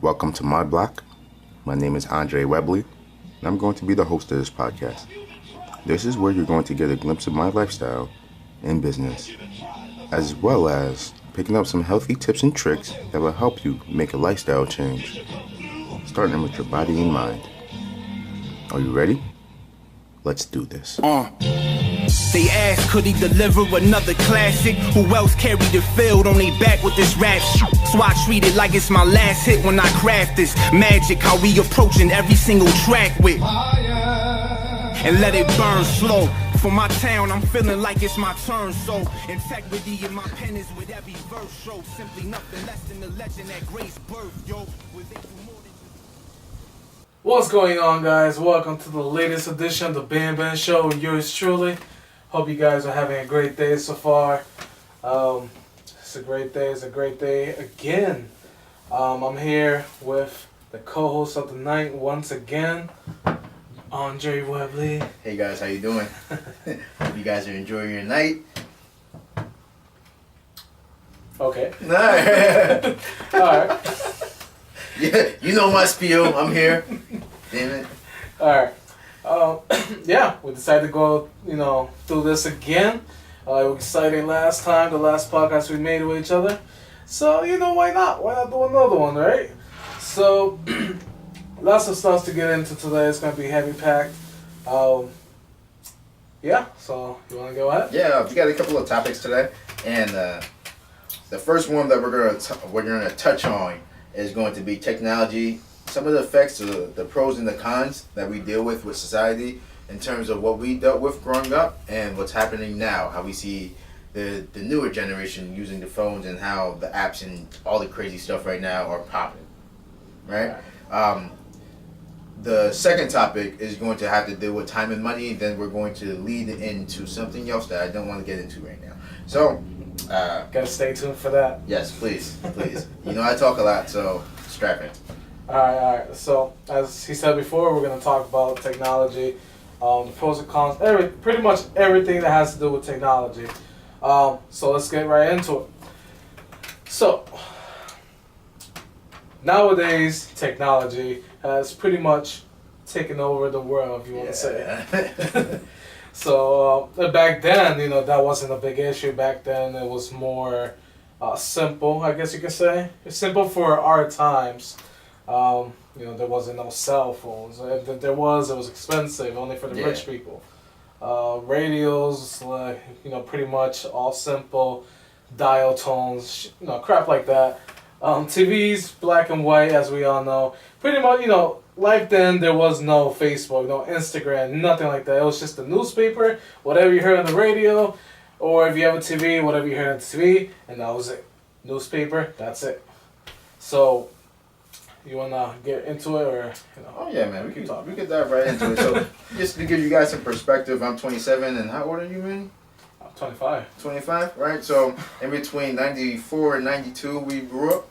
Welcome to my block. My name is Andre Webley, and I'm going to be the host of this podcast. This is where you're going to get a glimpse of my lifestyle and business, as well as picking up some healthy tips and tricks that will help you make a lifestyle change, starting with your body and mind. Are you ready? Let's do this. They asked, could he deliver another classic? Who else carried the field on their back with this rap shit? So I treat it like it's my last hit when I craft this magic. How we approaching every single track with, and let it burn slow. For my town, I'm feeling like it's my turn. So integrity in my pen is with every verse. Show simply nothing less than the legend that Grace birth. Yo, was they do more than... What's going on, guys? Welcome to the latest edition of the Bam Bam Show with yours truly. Hope you guys are having a great day so far. It's a great day. It's a great day again. I'm here with the co-host of the night once again, Andre Webley. Hey guys, how you doing? Hope you guys are enjoying your night. Okay. Alright. Alright. Yeah, you know my spiel. I'm here. Damn it. Alright. Yeah, we decided to go, do this again. It was exciting last time, the last podcast we made with each other. So, why not? Why not do another one, right? So, lots of stuff to get into today. It's going to be heavy packed. Yeah, so you want to go ahead? Yeah, we got a couple of topics today, and the first one that we're gonna touch on is going to be technology. Some of the effects, the pros and the cons that we deal with society in terms of what we dealt with growing up and what's happening now, how we see the newer generation using the phones and how the apps and all the crazy stuff right now are popping, right? The second topic is going to have to deal with time and money. Then we're going to lead into something else that I don't want to get into right now. So, gotta stay tuned for that. yes, please. I talk a lot, so strap in. Alright. So, as he said before, we're going to talk about technology, the pros and cons, pretty much everything that has to do with technology. So, let's get right into it. So, nowadays, technology has pretty much taken over the world, if you want to say. So, back then, that wasn't a big issue. Back then, it was more simple, I guess you could say. It's simple for our times. There wasn't no cell phones. If there was, it was expensive, only for the rich people. Radios, pretty much all simple, dial tones, crap like that. TVs, black and white, as we all know. Pretty much, life then, there was no Facebook, no Instagram, nothing like that. It was just the newspaper, whatever you heard on the radio, or if you have a TV, whatever you heard on the TV, and that was it. Newspaper, that's it. So, you want to get into it, or, Oh yeah, man, we could dive right into it. So, just to give you guys some perspective, I'm 27, and how old are you, man? I'm 25. 25, right? So, in between 94 and 92, we grew up.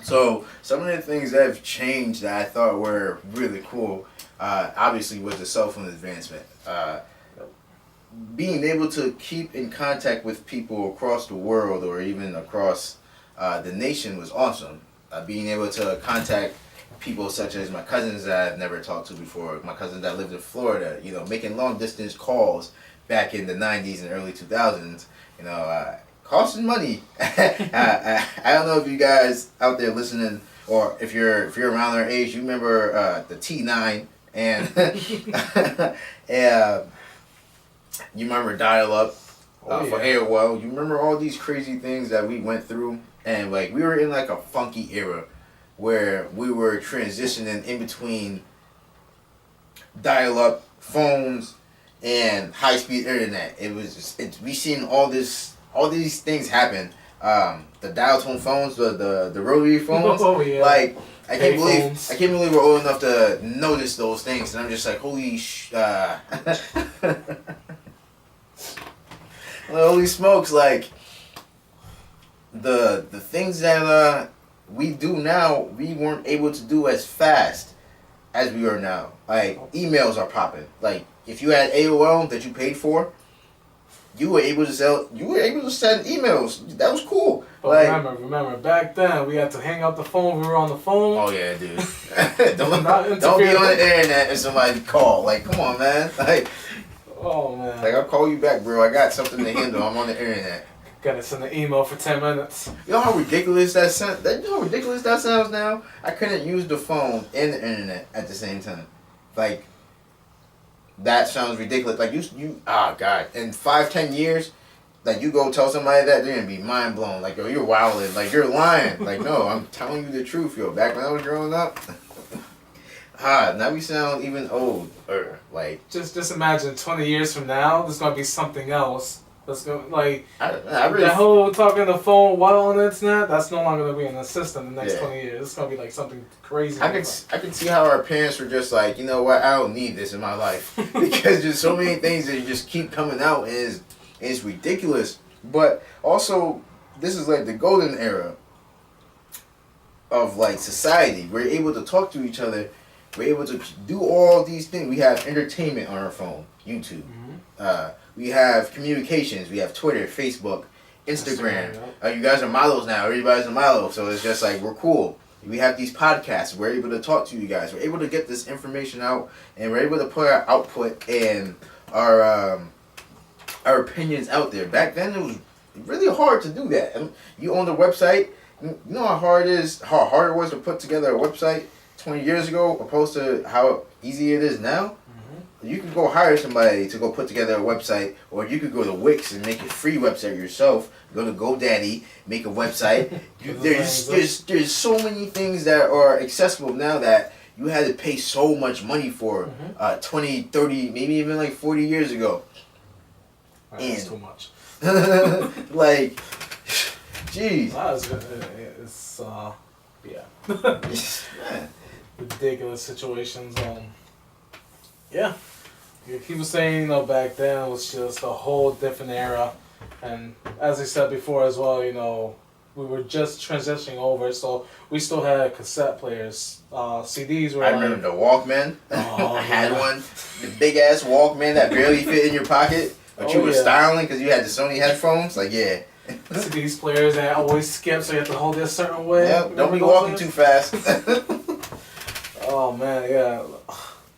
So, some of the things that have changed that I thought were really cool, obviously, was the cell phone advancement. Being able to keep in contact with people across the world or even across the nation was awesome. Being able to contact people such as my cousins that I've never talked to before, my cousins that lived in Florida, making long distance calls back in the 90s and early 2000s, costing money. I don't know if you guys out there listening, or if you're around our age, you remember the T9 and you remember dial-up for AOL. You remember all these crazy things that we went through, and we were in a funky era where we were transitioning in between dial-up phones and high-speed internet. It was we seen all these things happen. The dial tone phones, the rotary phones. Oh yeah. I can't believe we're old enough to notice those things, and I'm just like, holy holy smokes! The things that we do now, we weren't able to do as fast as we are now. Emails are popping. If you had AOL that you paid for, you were able to send emails. That was cool. But remember, back then we had to hang up the phone. We were on the phone. Oh yeah, dude. don't be on the internet if somebody call. Like, come on, man. Like, oh man. Like, I'll call you back, bro. I got something to handle. I'm on the internet. Gotta send an email for 10 minutes. You know how ridiculous that sounds? You know how ridiculous that sounds now? I couldn't use the phone and the internet at the same time. Like, that sounds ridiculous. Like, God. In 5-10 years, like, you go tell somebody that, they're gonna be mind blown. Like, yo, you're wilding. Like, you're lying. Like, no, I'm telling you the truth, yo. Back when I was growing up. Now we sound even older. Like, just imagine 20 years from now, there's gonna be something else. That's going like I really that whole talking on the phone while on the internet. That's no longer gonna be in the system in the next 20 years. It's gonna be like something crazy. I can see how our parents were just like, you know what, I don't need this in my life because there's so many things that just keep coming out and it's ridiculous. But also, this is like the golden era of like society. We're able to talk to each other. We're able to do all these things. We have entertainment on our phone, YouTube. We have communications. We have Twitter, Facebook, Instagram. You guys are models now. Everybody's a model. So it's just like, we're cool. We have these podcasts. We're able to talk to you guys. We're able to get this information out. And we're able to put our output and our opinions out there. Back then, it was really hard to do that. You owned a website. You know how hard it was to put together a website 20 years ago opposed to how easy it is now? You could go hire somebody to go put together a website, or you could go to Wix and make a free website yourself. Go to GoDaddy, make a website. There's so many things that are accessible now that you had to pay so much money for 20, 30, maybe even like 40 years ago. That's too much. Like, jeez. It's ridiculous situations. Yeah. He was saying, back then it was just a whole different era. And as I said before as well, we were just transitioning over, so we still had cassette players. CDs were I remember the Walkman. I had one. The big ass Walkman that barely fit in your pocket, but you were styling because you had the Sony headphones. Like, yeah. CDs players that always skip, so you have to hold it a certain way. Yep, don't be walking too fast. Oh, man, yeah.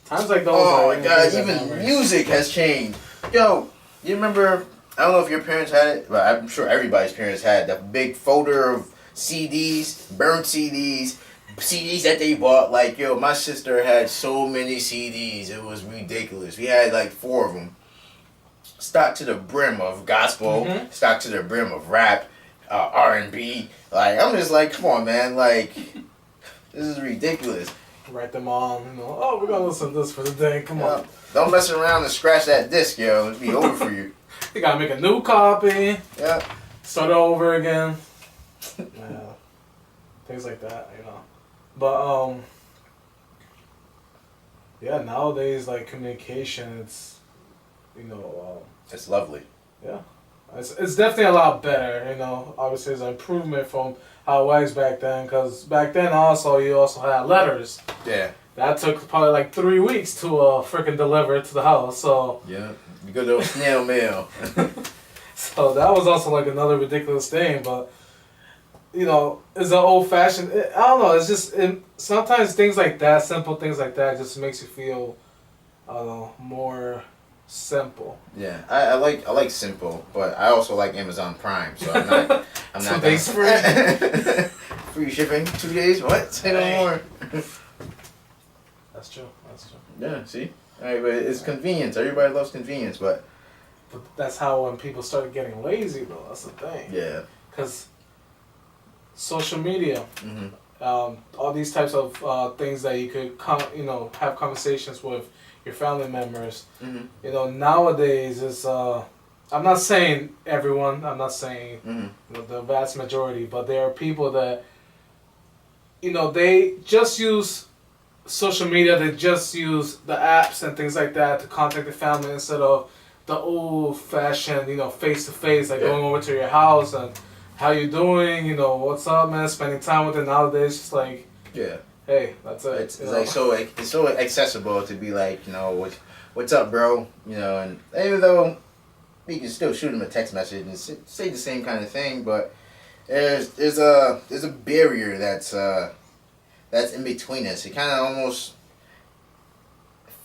Times like those. Oh my God! Even music has changed. Yo, you remember? I don't know if your parents had it, but I'm sure everybody's parents had the big folder of CDs, burnt CDs, CDs that they bought. Like, yo, my sister had so many CDs, it was ridiculous. We had like 4 of them, stocked to the brim of gospel, stocked to the brim of rap, R&B. Like, I'm just like, come on, man! Like, this is ridiculous. Write them all, we're gonna listen to this for the day. Come on. Don't mess around and scratch that disc, yo. It'll be over for you. You gotta make a new copy. Yeah. Start over again. Yeah. Things like that, But nowadays, like, communication, it's it's lovely. Yeah. It's definitely a lot better, Obviously, it's an improvement from how it was back then, because back then you also had letters. Yeah. That took probably like 3 weeks to freaking deliver to the house, so... Yeah, you go to snail mail. So that was also like another ridiculous thing, but, it's an old-fashioned... I don't know, it's just... sometimes things like that, simple things like that, just makes you feel, I don't know, more... simple. Yeah, I like simple, but I also like Amazon Prime, so I'm not 2 days free. Free shipping, 2 days. What? Say no more. That's true. Yeah, see, but it's convenience. Everybody loves convenience, but that's how when people started getting lazy, though. That's the thing. Yeah. Because social media, all these types of things that you could have conversations with your family members. Nowadays is I'm not saying everyone. I'm not saying the vast majority, but there are people that they just use social media. They just use the apps and things like that to contact the family instead of the old-fashioned, face to face, like going over to your house and how you doing. What's up, man? Spending time with it. Nowadays, just like hey, that's it. It's like it's so accessible to be like, what's up, bro? And even though you can still shoot him a text message and say the same kind of thing, but there's a barrier that's in between us. It kind of almost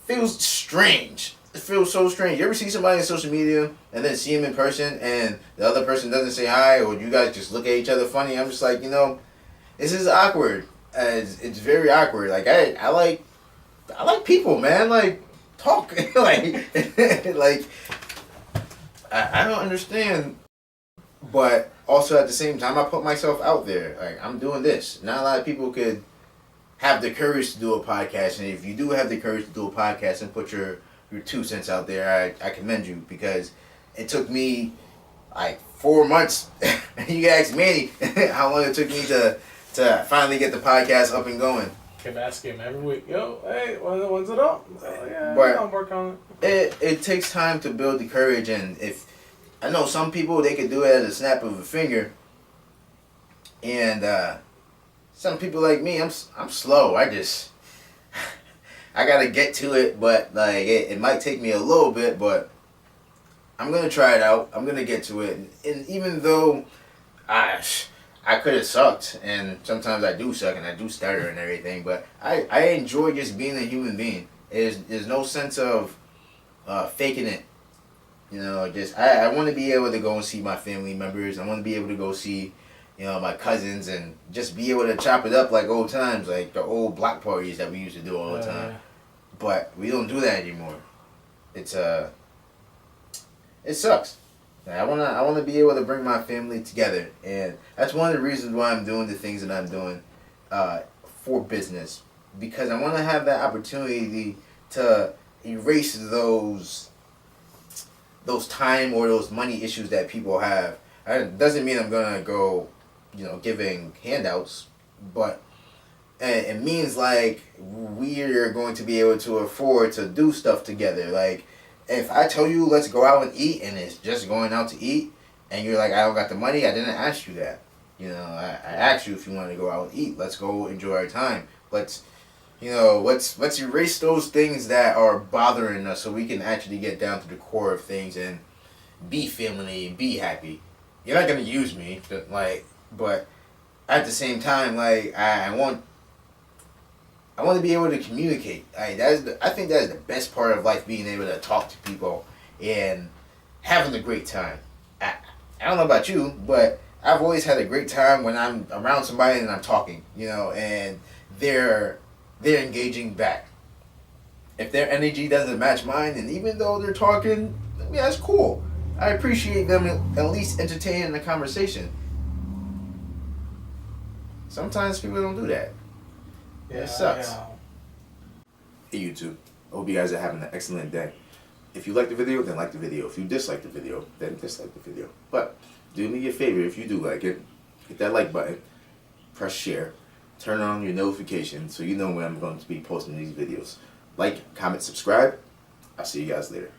feels strange. It feels so strange. You ever see somebody on social media and then see them in person and the other person doesn't say hi, or you guys just look at each other funny? I'm just like, this is awkward. It's very awkward. Like I like people, man. Like talk. like I don't understand. But also at the same time, I put myself out there. Like I'm doing this. Not a lot of people could have the courage to do a podcast, and if you do have the courage to do a podcast and put your 2 cents out there, I commend you, because it took me like 4 months. You can ask Manny how long it took me to finally get the podcast up and going. Keep asking him every week, yo, hey, when's it up? Yeah, but I'll work on it. It takes time to build the courage, and if I know some people, they could do it at a snap of a finger, and some people like me, I'm slow. I gotta get to it, but like it might take me a little bit, but I'm gonna try it out. I'm gonna get to it, and even though I could have sucked, and sometimes I do suck and I do stutter and everything, but I enjoy just being a human being. There's no sense of faking it. Just I want to be able to go and see my family members. I want to be able to go see, my cousins, and just be able to chop it up like old times, like the old block parties that we used to do all the time. Yeah. But we don't do that anymore. It sucks. I wanna be able to bring my family together, and that's one of the reasons why I'm doing the things that I'm doing for business, because I want to have that opportunity to erase those time or those money issues that people have. It doesn't mean I'm gonna go, giving handouts, but it means like we are going to be able to afford to do stuff together. Like if I tell you let's go out and eat, and it's just going out to eat, and you're like, I don't got the money, I didn't ask you that. I asked you if you wanted to go out and eat. Let's go enjoy our time. Let's erase those things that are bothering us, so we can actually get down to the core of things and be family and be happy. You're not gonna use me, but at the same time, I want to be able to communicate. I think that is the best part of life, being able to talk to people and having a great time. I don't know about you, but I've always had a great time when I'm around somebody and I'm talking, and they're engaging back. If their energy doesn't match mine, and even though they're talking, that's cool. I appreciate them at least entertaining the conversation. Sometimes people don't do that. Yeah, it sucks. Yeah. Hey YouTube, I hope you guys are having an excellent day. If you like the video, then like the video. If you dislike the video, then dislike the video. But do me a favor, if you do like it, hit that like button, press share, turn on your notifications so you know when I'm going to be posting these videos. Like, comment, subscribe. I'll see you guys later.